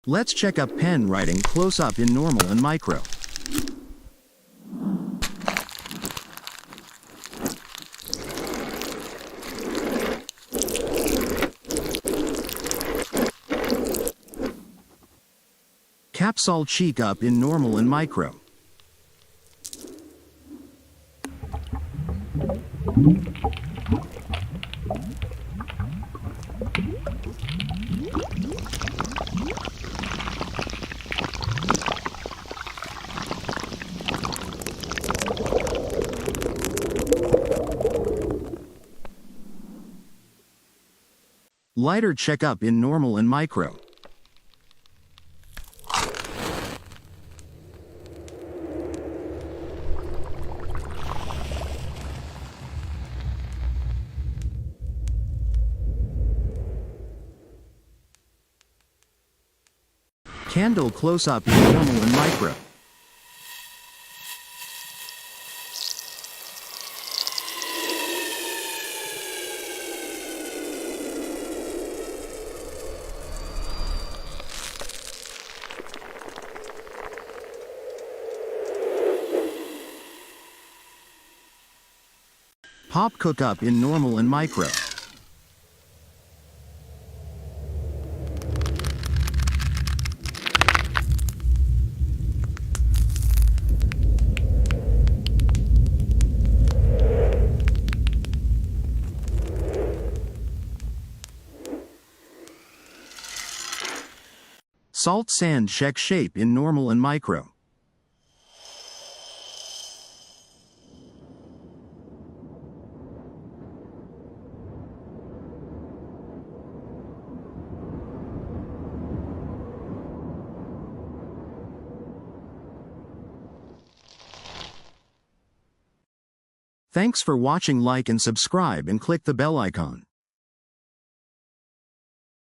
Let's check up pen writing close up in normal and micro. Capsule cheek up in normal and micro. Lighter check up in normal and micro. Candle close up in normal and micro. Pop cook up in normal and micro. Salt sand check shape in normal and micro. Thanks for watching. Like and subscribe and click the bell icon.